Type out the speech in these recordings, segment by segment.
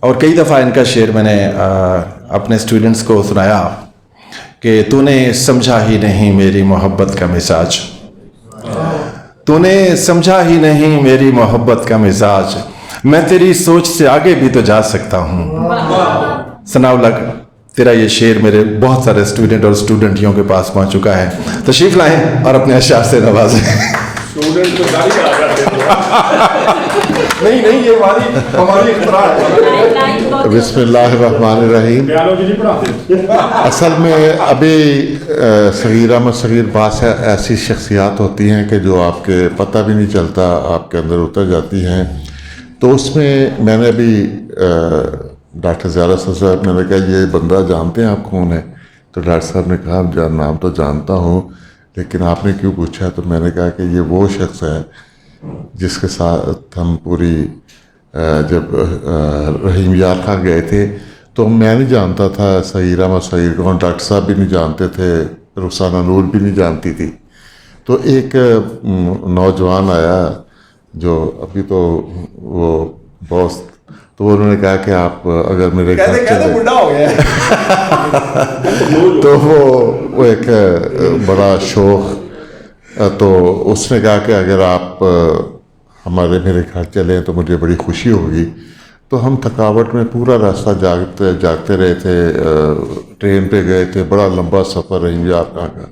اور کئی دفعہ ان کا شعر میں نے اپنے اسٹوڈنٹس کو سنایا کہ تو نے سمجھا ہی نہیں میری محبت کا مزاج، تو نے سمجھا ہی نہیں میری محبت کا مزاج، میں تیری سوچ سے آگے بھی تو جا سکتا ہوں۔ ثناء اللہ، تیرا یہ شعر میرے بہت سارے اسٹوڈنٹ اور اسٹوڈنٹیوں کے پاس پہنچ چکا ہے، تشریف لائیں اور اپنے اشعار سے نوازیں۔ نہیں یہ ہماری اختراع ہے۔ بسم اللہ الرحمن الرحیم۔ اصل میں ابھی صغیر احمد صغیر بعض ایسی شخصیات ہوتی ہیں کہ جو آپ کے پتہ بھی نہیں چلتا، آپ کے اندر اتر جاتی ہیں۔ تو اس میں نے ابھی ڈاکٹر زیارت صاحب نے کہا یہ بندہ جانتے ہیں آپ کون ہے؟ تو ڈاکٹر صاحب نے کہا نام تو جانتا ہوں لیکن آپ نے کیوں پوچھا؟ تو میں نے کہا کہ یہ وہ شخص ہے جس کے ساتھ ہم پوری جب رحیم یار خان گئے تھے تو میں نہیں جانتا تھا صغیر احمد صغیر کون، ڈاکٹر صاحب بھی نہیں جانتے تھے، رخسانہ نور بھی نہیں جانتی تھی۔ تو ایک نوجوان آیا جو ابھی تو وہ بہت، تو انہوں نے کہا کہ آپ اگر میرے گھر چلے تو وہ ایک بڑا شوق، تو اس نے کہا کہ اگر آپ میرے گھر چلیں تو مجھے بڑی خوشی ہوگی۔ تو ہم تھکاوٹ میں پورا راستہ جاگتے رہے تھے، ٹرین پہ گئے تھے، بڑا لمبا سفر رحیم یار خان کا۔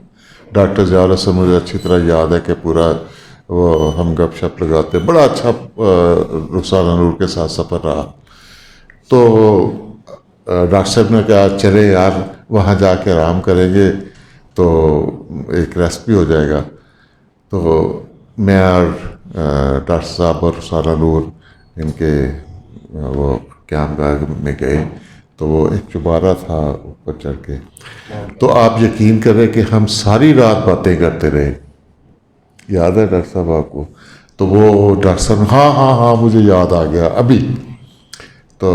ڈاکٹر زیارت سے مجھے اچھی طرح یاد ہے کہ پورا وہ ہم گپ شپ لگاتے، بڑا اچھا رخسانہ نور کے ساتھ سفر رہا۔ تو ڈاکٹر صاحب نے کہا چلے یار وہاں جا کے آرام کریں گے تو ایک ریسٹ بھی ہو جائے گا۔ تو میں اور ڈاکٹر صاحب اور رخسانہ نور ان کے وہ قیام گاہ میں گئے، تو وہ ایک چوبارہ تھا اوپر چڑھ کے، تو آپ یقین کریں کہ ہم ساری رات باتیں کرتے رہے۔ یاد ہے ڈاکٹر صاحب آپ کو؟ تو وہ ڈاکٹر صاحب ہاں مجھے یاد آ گیا ابھی۔ تو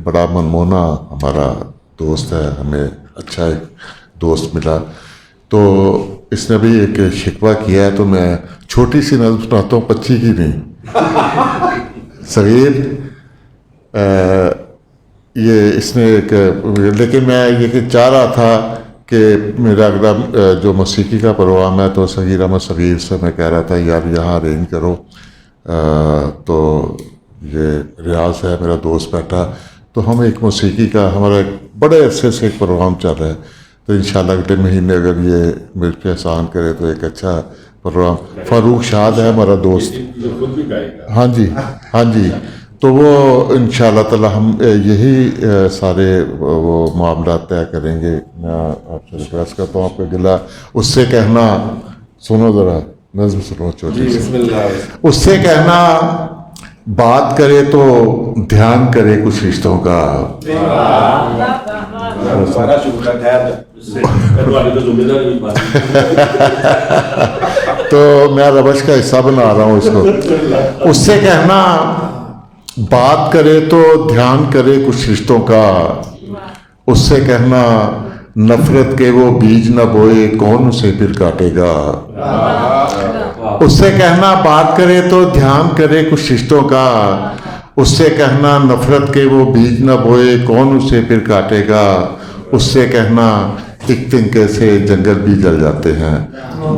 بڑا منمونا ہمارا دوست ہے، ہمیں اچھا ایک دوست ملا۔ تو اس نے بھی ایک شکوہ کیا ہے، تو میں چھوٹی سی نظم سناتا ہوں، 25 کی نہیں۔ صغیر یہ اس نے ایک، لیکن میں یہ چاہ رہا تھا کہ میرا اگلا جو موسیقی کا پروگرام ہے تو صغیر احمد صغیر سے میں کہہ رہا تھا یار یہاں ارینج کرو، تو یہ ریاض ہے میرا دوست بیٹھا، تو ہم ایک موسیقی کا ہمارا ایک بڑے عرصے سے ایک پروگرام چل رہا ہے، تو انشاءاللہ اگلے مہینے اگر یہ مجھ پہ احسان کرے تو ایک اچھا پروگرام۔ فاروق شاد ہے ہمارا دوست، ہاں جی، تو وہ انشاءاللہ تعالی ہم یہی سارے وہ معاملات طے کریں گے۔ میں آپ سے ریکویسٹ کرتا ہوں، آپ کا گلہ اس سے کہنا، سنو ذرا نظم سنو چھوٹی سی، اس سے کہنا بات کرے تو دھیان کرے کچھ رشتوں کا۔ تو میں ربش کا حصہ بنا رہا ہوں اس کو۔ اس سے کہنا بات کرے تو دھیان کرے کچھ رشتوں کا، اس سے کہنا نفرت کے وہ بیج نہ بوئے کون اسے پھر کاٹے گا۔ اس سے کہنا بات کرے تو دھیان کرے کچھ رشتوں کا، اس سے کہنا نفرت کے وہ بیج نہ بوئے کون اسے پھر کاٹے گا، اس سے کہنا ایک تنکے سے جنگل بھی جل جاتے ہیں۔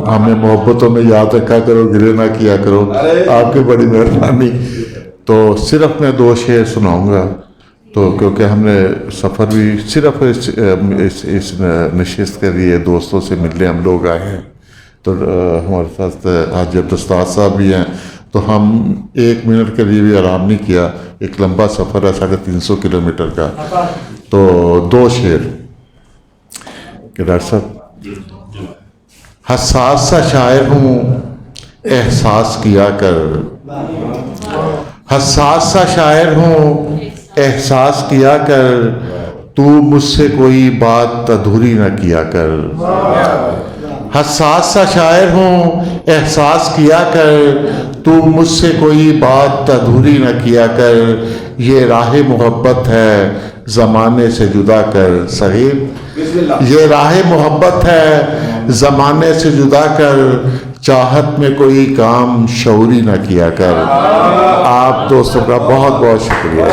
ہمیں محبتوں میں یاد رکھا کرو، گرے نہ کیا کرو، آپ کی بڑی مہربانی۔ تو صرف میں 2 شعر سناؤں گا، تو کیونکہ ہم نے سفر بھی صرف اس نشست کے لیے دوستوں سے ملنے ہم لوگ آئے ہیں، تو ہمارے ساتھ حاجی عبدالستار صاحب بھی ہیں، تو ہم 1 منٹ کے لیے بھی آرام نہیں کیا۔ ایک لمبا سفر ہے 350 کلومیٹر کا۔ تو 2 شعر کہ ڈاکٹر صاحب، حساس سا شاعر ہوں احساس کیا کر، حساس سا شاعر ہوں احساس کیا کر، تو مجھ سے کوئی بات ادھوری نہ کیا کر۔ حساس سا شاعر ہوں احساس کیا کر، تو مجھ سے کوئی بات ادھوری نہ کیا کر، یہ راہ محبت ہے زمانے سے جدا کر۔ صغیر، یہ راہ محبت ہے زمانے سے جدا کر، چاہت میں کوئی کام شعوری نہ کیا کر۔ آپ دوستوں کا بہت بہت شکریہ۔